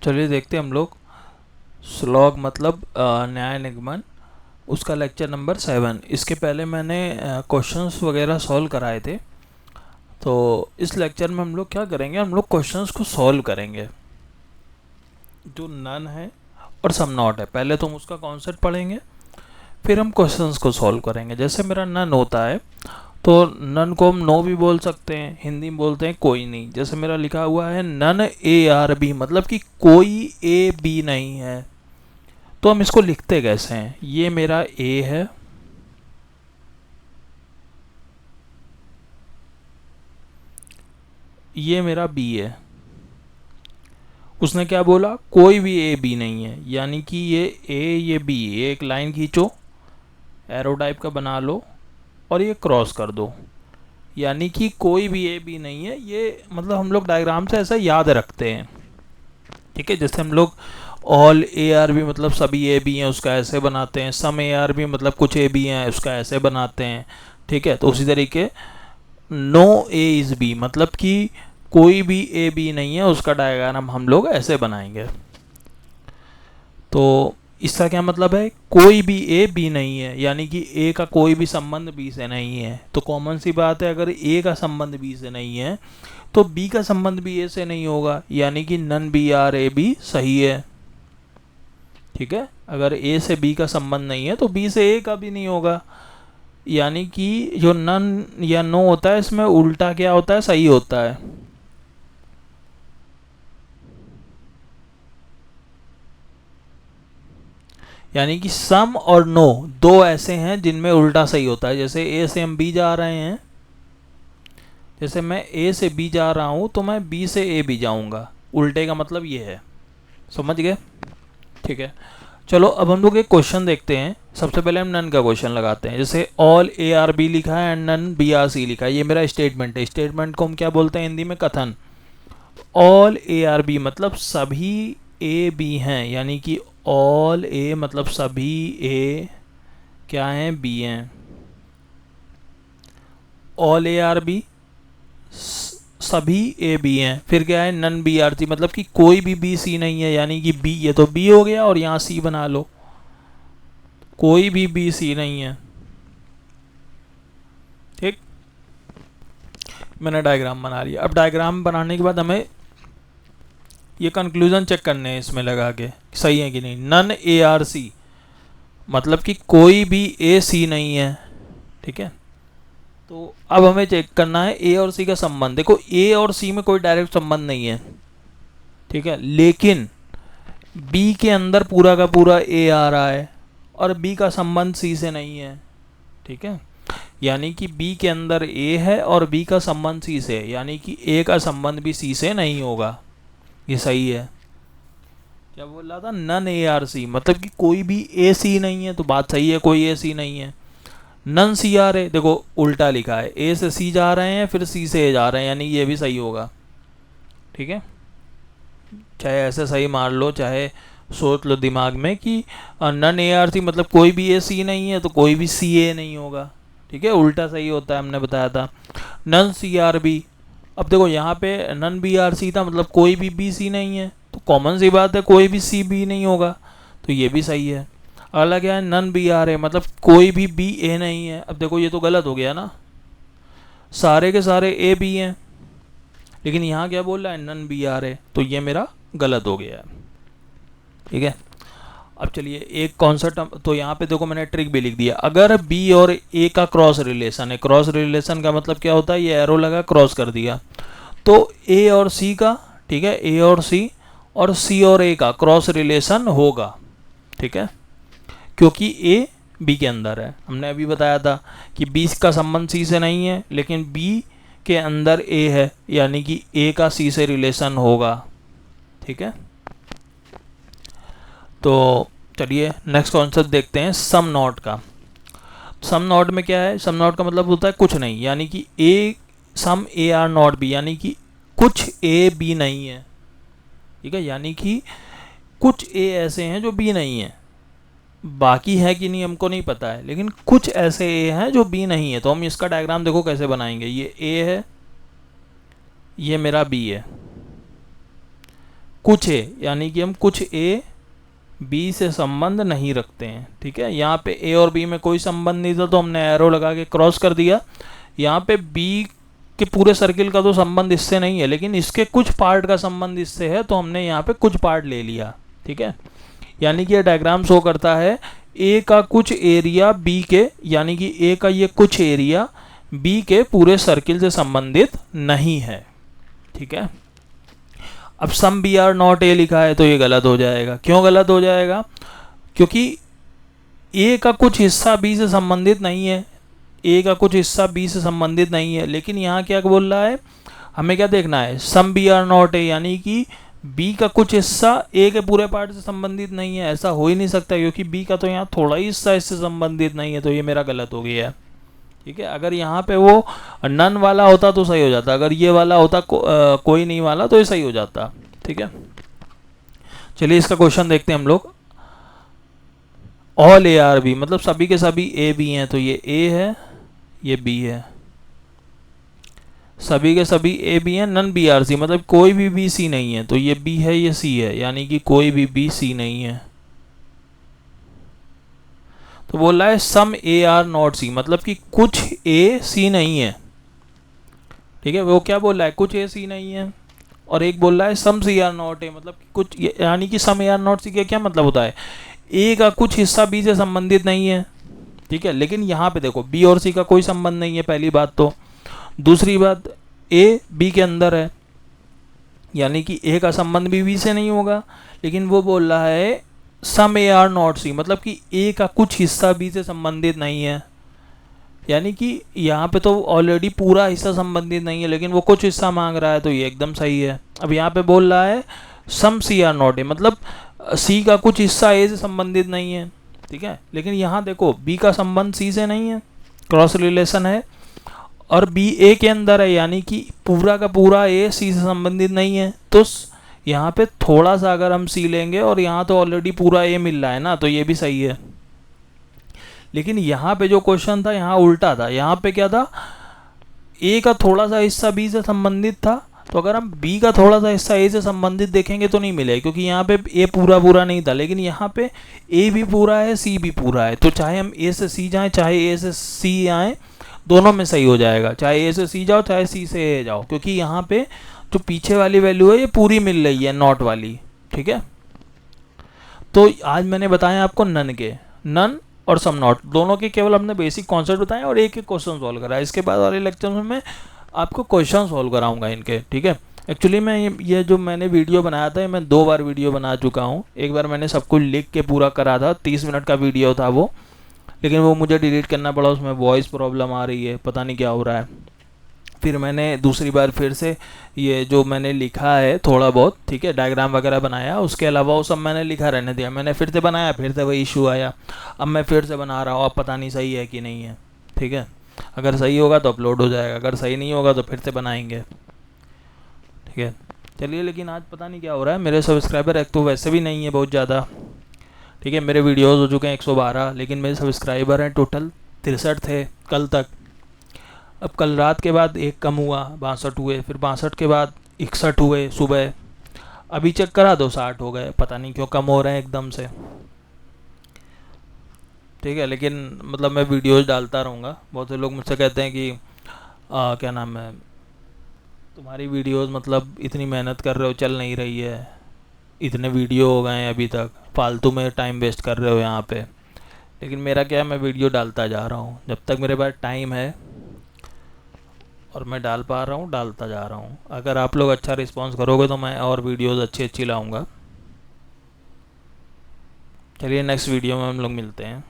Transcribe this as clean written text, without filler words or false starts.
चलिए देखते हैं हम लोग श्लोक मतलब न्याय निगमन, उसका लेक्चर नंबर 7। इसके पहले मैंने क्वेश्चंस वगैरह सॉल्व कराए थे। तो इस लेक्चर में हम लोग क्या करेंगे, हम लोग क्वेश्चंस को सॉल्व करेंगे। जो नन है और सम नॉट है, पहले तो हम उसका कॉन्सेप्ट पढ़ेंगे, फिर हम क्वेश्चंस को सॉल्व करेंगे। जैसे मेरा नन होता है तो नन को हम नो भी बोल सकते हैं, हिंदी में बोलते हैं कोई नहीं। जैसे मेरा लिखा हुआ है नन ए आर बी, मतलब कि कोई ए बी नहीं है। तो हम इसको लिखते कैसे हैं, ये मेरा ए है, ये मेरा बी है। उसने क्या बोला, कोई भी ए बी नहीं है, यानी कि ये ए ये बी, एक लाइन खींचो, एरो टाइप का बना लो और ये क्रॉस कर दो, यानी कि कोई भी ए बी नहीं है। ये मतलब हम लोग डायग्राम से ऐसा याद रखते हैं, ठीक है। जैसे हम लोग ऑल ए आर बी मतलब सभी ए बी हैं, उसका ऐसे बनाते हैं। सम ए आर बी मतलब कुछ ए बी हैं, उसका ऐसे बनाते हैं, ठीक है। तो उसी तरीके नो ए इज बी मतलब कि कोई भी ए बी नहीं है, उसका डायग्राम हम लोग ऐसे बनाएंगे। तो इसका क्या मतलब है, कोई भी ए बी नहीं है, यानी कि ए का कोई भी संबंध बी से नहीं है। तो कॉमन सी बात है, अगर ए का संबंध बी से नहीं है तो बी का संबंध भी ए से नहीं होगा, यानी कि none B are A B सही है, ठीक है। अगर ए से बी का संबंध नहीं है तो बी से ए का भी नहीं होगा, यानी कि जो नन या नो होता है इसमें उल्टा क्या होता है, सही होता है। यानी कि सम और नो दो ऐसे हैं जिनमें उल्टा सही होता है। जैसे ए से हम बी जा रहे हैं, जैसे मैं ए से बी जा रहा हूं तो मैं बी से ए भी जाऊंगा, उल्टे का मतलब ये है। समझ गए, ठीक है। चलो अब हम लोग एक क्वेश्चन देखते हैं। सबसे पहले हम नन का क्वेश्चन लगाते हैं। जैसे ऑल ए आर बी लिखा है and none B are C लिखा है, ये मेरा स्टेटमेंट है। स्टेटमेंट को हम क्या बोलते हैं हिंदी में, कथन। ऑल ए आर बी मतलब सभी ए बी हैं, यानी कि ऑल ए मतलब सभी ए क्या हैं, बी हैं। ऑल ए आर बी सभी ए बी हैं। फिर क्या है, नन बी आर सी मतलब कि कोई भी बी सी नहीं है, यानी कि बी, ये तो बी हो गया और यहाँ सी बना लो, कोई भी बी सी नहीं है, ठीक। मैंने डायग्राम बना लिया। अब डायग्राम बनाने के बाद हमें ये कंक्लूजन चेक करने हैं इसमें लगा के, सही है कि नहीं। नन ए आर सी मतलब कि कोई भी ए सी नहीं है, ठीक है। तो अब हमें चेक करना है ए और सी का संबंध। देखो ए और सी में कोई डायरेक्ट संबंध नहीं है, ठीक है, लेकिन बी के अंदर पूरा का पूरा ए आ रहा है और बी का संबंध सी से नहीं है, ठीक है। यानी कि बी के अंदर ए है और बी का संबंध सी से, यानी कि ए का संबंध भी सी से नहीं होगा, ये सही है। क्या बोल रहा था, नन ए आर सी मतलब कि कोई भी ए सी नहीं है, तो बात सही है, कोई ए सी नहीं है। नन सी आर है, देखो उल्टा लिखा है, ए से सी जा रहे हैं फिर सी से ए जा रहे हैं, यानी ये भी सही होगा, ठीक है। चाहे ऐसे सही मार लो, चाहे सोच लो दिमाग में कि नन ए आर सी मतलब कोई भी ए सी नहीं है तो कोई भी सी ए नहीं होगा, ठीक है, उल्टा सही होता है, हमने बताया था। नन सी आर बी, अब देखो यहाँ पे नन बी आर सी था मतलब कोई भी बी सी नहीं है, तो कॉमन सी बात है कोई भी सी बी नहीं होगा, तो ये भी सही है। अगला क्या है, नन बी आर है मतलब कोई भी बी ए नहीं है। अब देखो ये तो गलत हो गया ना, सारे के सारे ए बी हैं, लेकिन यहाँ क्या बोल रहा है, नन बी आर है, तो ये मेरा गलत हो गया है, ठीक है। अब चलिए एक कॉन्सेप्ट, तो यहाँ पे देखो मैंने ट्रिक भी लिख दिया। अगर बी और ए का क्रॉस रिलेशन है, क्रॉस रिलेशन का मतलब क्या होता है, ये एरो लगा क्रॉस कर दिया, तो ए और सी का, ठीक है, ए और सी और ए का क्रॉस रिलेशन होगा, ठीक है, क्योंकि ए बी के अंदर है। हमने अभी बताया था कि बी का संबंध सी से नहीं है, लेकिन बी के अंदर ए है, यानी कि ए का सी से रिलेशन होगा, ठीक है। तो चलिए नेक्स्ट कॉन्सेप्ट देखते हैं, सम नॉट का। सम नॉट में क्या है, सम नॉट का मतलब होता है कुछ नहीं, यानी कि ए सम ए आर नॉट बी, यानी कि कुछ ए बी नहीं है, ठीक है, यानी कि कुछ ए ऐसे हैं जो बी नहीं है, बाकी है कि नहीं हमको नहीं पता है, लेकिन कुछ ऐसे ए हैं जो बी नहीं है। तो हम इसका डायग्राम देखो कैसे बनाएंगे, ये ए है, ये मेरा बी है, कुछ ए, यानी कि हम कुछ ए बी से संबंध नहीं रखते हैं। ठीक है, यहाँ पे ए और बी में कोई संबंध नहीं था तो हमने एरो लगा के क्रॉस कर दिया। यहाँ पे बी के पूरे सर्किल का तो संबंध इससे नहीं है, लेकिन इसके कुछ पार्ट का संबंध इससे है, तो हमने यहाँ पे कुछ पार्ट ले लिया। ठीक है, यानी कि ये डायग्राम शो करता है ए का कुछ एरिया बी के, यानी कि ए का ये कुछ एरिया बी के पूरे सर्किल से संबंधित नहीं है। ठीक है, अब some B are not A लिखा है तो ये गलत हो जाएगा। क्यों गलत हो जाएगा? क्योंकि ए का कुछ हिस्सा बी से संबंधित नहीं है, ए का कुछ हिस्सा बी से संबंधित नहीं है। लेकिन यहाँ क्या बोल रहा है, हमें क्या देखना है, some B are not A, यानी कि बी का कुछ हिस्सा ए के पूरे पार्ट से संबंधित नहीं है। ऐसा हो ही नहीं सकता, क्योंकि बी का तो यहाँ थोड़ा ही हिस्सा इससे संबंधित नहीं है, तो ये मेरा गलत हो गया है। ठीक है, अगर यहाँ पे वो नन वाला होता तो सही हो जाता, अगर ये वाला होता कोई नहीं वाला तो ये सही हो जाता। ठीक है, चलिए इसका क्वेश्चन देखते हैं हम लोग। ऑल ए आर बी, मतलब सभी के सभी ए बी हैं, तो ये ए है, ये बी है, सभी के सभी ए बी हैं, नन बी आर सी, मतलब कोई भी बी सी नहीं है, तो ये बी है, ये सी है, यानी कि कोई भी बी सी नहीं है। तो बोल रहा है सम ए आर नॉट सी, मतलब कि कुछ ए सी नहीं है। ठीक है, वो क्या बोल रहा है, कुछ ए सी नहीं है। और एक बोल रहा है सम सी आर नॉट ए, मतलब कि कुछ, यानी कि सम ए आर नॉट सी का क्या मतलब होता है, ए का कुछ हिस्सा बी से संबंधित नहीं है। ठीक है, लेकिन यहाँ पे देखो बी और सी का कोई संबंध नहीं है, पहली बात तो। दूसरी बात, ए बी के अंदर है, यानी कि ए का संबंध भी बी से नहीं होगा। लेकिन वो बोल रहा है सम ए आर नॉट सी, मतलब कि ए का कुछ हिस्सा बी से संबंधित नहीं है, यानी कि यहाँ पे तो ऑलरेडी पूरा हिस्सा संबंधित नहीं है, लेकिन वो कुछ हिस्सा मांग रहा है, तो ये एकदम सही है। अब यहाँ पे बोल रहा है सम सी आर नॉट ए, मतलब सी का कुछ हिस्सा ए से संबंधित नहीं है। ठीक है, लेकिन यहाँ देखो बी का संबंध सी से नहीं है, क्रॉस रिलेशन है, और बी ए के अंदर है, यानी कि पूरा का पूरा ए सी से संबंधित नहीं है। तो यहाँ पे थोड़ा सा अगर हम सी लेंगे, और यहाँ तो ऑलरेडी पूरा ए मिल रहा है ना, तो ये भी सही है। लेकिन यहाँ पे जो क्वेश्चन था यहाँ उल्टा था, यहाँ पे क्या था, ए का थोड़ा सा हिस्सा बी से संबंधित था, तो अगर हम बी का थोड़ा सा हिस्सा ए से संबंधित देखेंगे तो नहीं मिलेगा, क्योंकि यहाँ पे ए पूरा नहीं था। लेकिन यहाँ पे ए भी पूरा है, सी भी पूरा है, तो चाहे हम ए से सी जाएं चाहे ए से सी आए, दोनों में सही हो जाएगा। चाहे ए से सी जाओ चाहे सी से ए जाओ, क्योंकि यहाँ पे जो पीछे वाली वैल्यू है ये पूरी मिल रही है, नॉट वाली। ठीक है, तो आज मैंने बताया आपको नन और सम नॉट, दोनों के केवल हमने बेसिक कॉन्सेप्ट बताए और एक एक क्वेश्चन सॉल्व करा। इसके बाद वाले लेक्चर में मैं आपको क्वेश्चन सॉल्व कराऊंगा इनके। ठीक है, एक्चुअली मैं ये जो मैंने वीडियो बनाया था, मैं 2 बार वीडियो बना चुका हूँ। एक बार मैंने सब कुछ लिख के पूरा करा था, 30 मिनट का वीडियो था वो, लेकिन वो मुझे डिलीट करना पड़ा, उसमें वॉइस प्रॉब्लम आ रही है, पता नहीं क्या हो रहा है। फिर मैंने दूसरी बार फिर से ये जो मैंने लिखा है थोड़ा बहुत, ठीक है, डायग्राम वगैरह बनाया, उसके अलावा वो सब मैंने लिखा रहने दिया। मैंने फिर से बनाया, फिर से वही इशू आया, अब मैं फिर से बना रहा हूँ, अब पता नहीं सही है कि नहीं है। ठीक है, अगर सही होगा तो अपलोड हो जाएगा, अगर सही नहीं होगा तो फिर से बनाएंगे। ठीक है, चलिए, लेकिन आज पता नहीं क्या हो रहा है, मेरे सब्सक्राइबर एक तो वैसे भी नहीं है बहुत ज़्यादा। ठीक है, मेरे वीडियोस हो चुके हैं 112, लेकिन मेरे सब्सक्राइबर हैं टोटल 63 थे कल तक। अब कल रात के बाद एक कम हुआ, 62 हुए, फिर 62 के बाद 61 हुए सुबह, अभी चेक करा तो 60 हो गए, पता नहीं क्यों कम हो रहे हैं एकदम से। ठीक है, लेकिन मतलब मैं वीडियोस डालता रहूँगा। बहुत से लोग मुझसे कहते हैं कि क्या नाम है, तुम्हारी वीडियोस मतलब इतनी मेहनत कर रहे हो, चल नहीं रही है, इतने वीडियो हो गए हैं अभी तक, फालतू में टाइम वेस्ट कर रहे हो यहाँ पे। लेकिन मेरा क्या है, मैं वीडियो डालता जा रहा हूँ, जब तक मेरे पास टाइम है और मैं डाल पा रहा हूँ डालता जा रहा हूँ। अगर आप लोग अच्छा रिस्पांस करोगे तो मैं और वीडियोस अच्छी लाऊंगा। चलिए, नेक्स्ट वीडियो में हम लोग मिलते हैं।